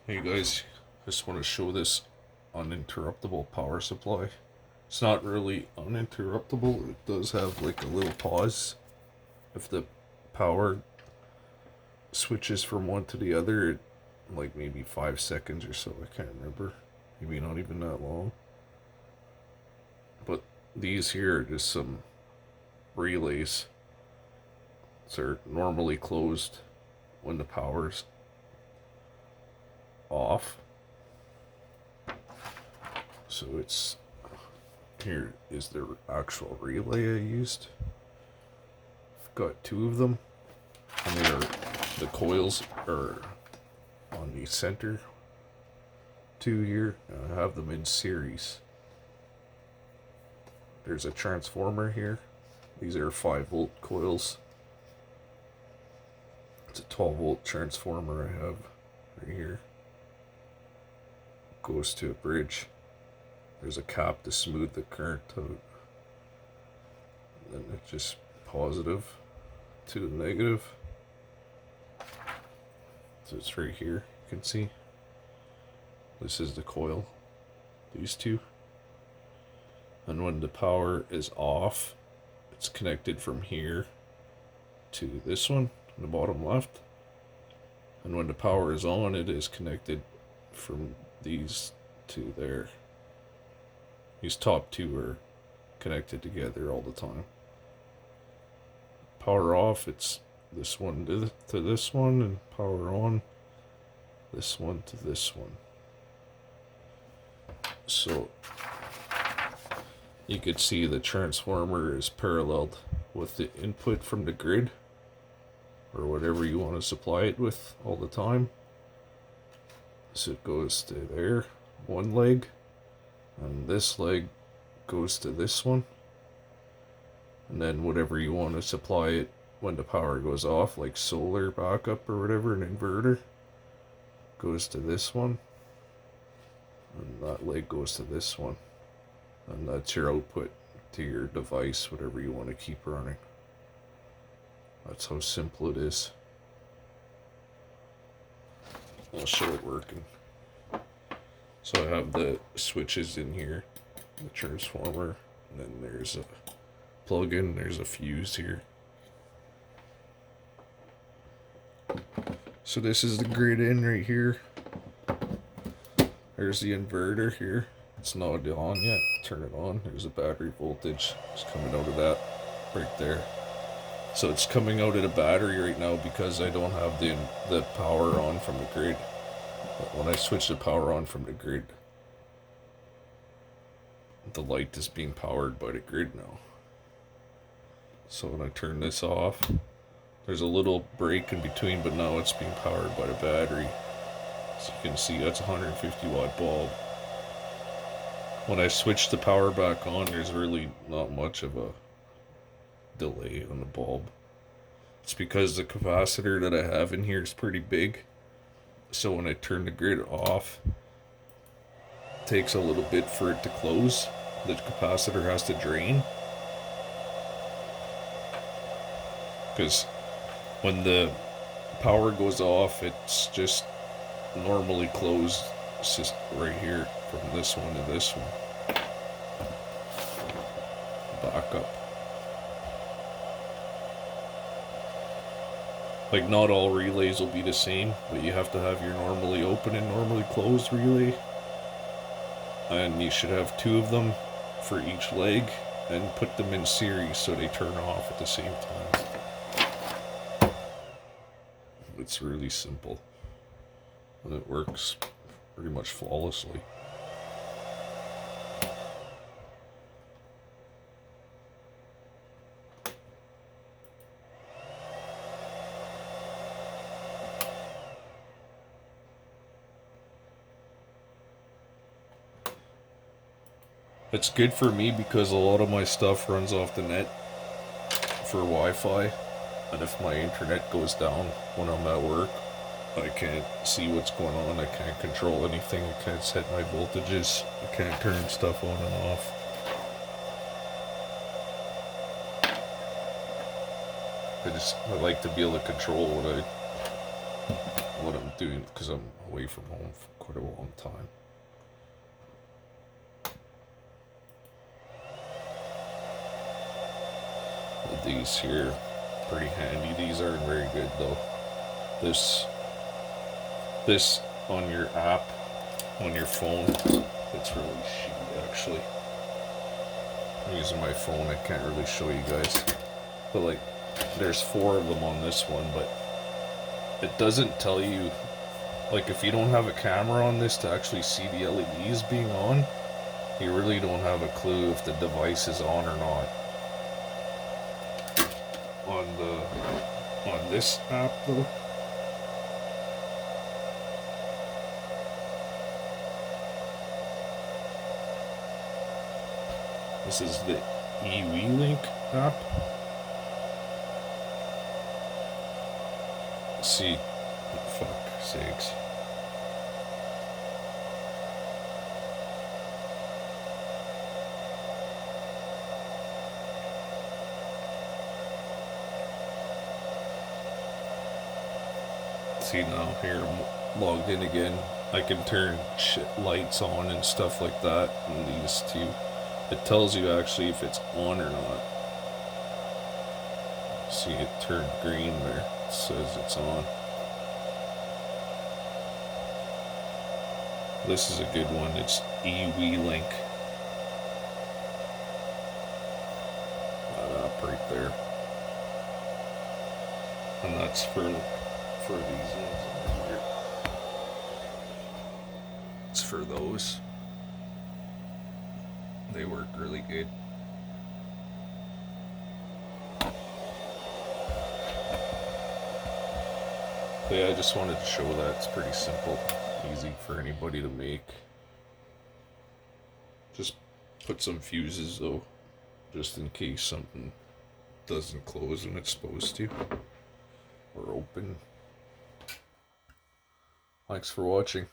Hey guys, just want to show this uninterruptible power supply. It's not really uninterruptible, it does have like a little pause. If the power switches from one to the other, like maybe 5 seconds or so, I can't remember. Maybe not even that long. But these here are just some relays. They're normally closed when the power's off. So it's here is the actual relay I used. I've got two of them, and the coils are on the center two here. I have them in series. There's a transformer here. These are 5-volt coils. It's a 12-volt transformer I have right here. Goes to a bridge. There's a cap to smooth the current out. Then it's just positive to the negative. So it's right here, you can see. This is the coil, these two. And when the power is off, it's connected from here to this one in the bottom left. And when the power is on, it is connected from these to there. These top two are connected together all the time. Power off, it's this one to this one, and power on, this one to this one. So you could see the transformer is paralleled with the input from the grid, or whatever you want to supply it with all the time. So it goes to there, one leg, and this leg goes to this one. And then whatever you want to supply it when the power goes off, like solar backup or whatever, an inverter, goes to this one. And that leg goes to this one. And that's your output to your device, whatever you want to keep running. That's how simple it is. I'll show it working. So I have the switches in here, the transformer, and then there's a plug-in, there's a fuse here. So this is the grid in right here. There's the inverter here. It's not on yet. Turn it on. There's a battery voltage. It's coming out of that right there. So it's coming out of the battery right now because I don't have the power on from the grid. But when I switch the power on from the grid, the light is being powered by the grid now. So when I turn this off, there's a little break in between, but now it's being powered by the battery. So you can see that's a 150 watt bulb. When I switch the power back on, there's really not much of a delay on the bulb. It's because the capacitor that I have in here is pretty big. So when I turn the grid off, it takes a little bit for it to close. The capacitor has to drain. Because when the power goes off, it's just normally closed. It's just right here from this one to this one. Back up. Like, not all relays will be the same, but you have to have your normally open and normally closed relay. And you should have two of them for each leg, and put them in series so they turn off at the same time. It's really simple, and it works pretty much flawlessly. It's good for me because a lot of my stuff runs off the net for Wi-Fi, and if my internet goes down when I'm at work, I can't see what's going on, I can't control anything, I can't set my voltages, I can't turn stuff on and off. I like to be able to control what I'm doing because I'm away from home for quite a long time. These here, pretty handy. These aren't very good though. This on your app, on your phone, it's really shitty actually. I'm using my phone, I can't really show you guys. But like, there's 4 of them on this one, but it doesn't tell you, like if you don't have a camera on this to actually see the LEDs being on, you really don't have a clue if the device is on or not. On this app though, this is the eWeLink app. See, fuck sakes. See now, here I'm logged in again. I can turn lights on and stuff like that in these two. It tells you actually if it's on or not. See, it turned green there. It says it's on. This is a good one. It's eWeLink. That app right there. And that's for these ones here. It's for those. They work really good. But yeah, I just wanted to show that it's pretty simple, easy for anybody to make. Just put some fuses though, just in case something doesn't close when it's supposed to, or open. Thanks for watching.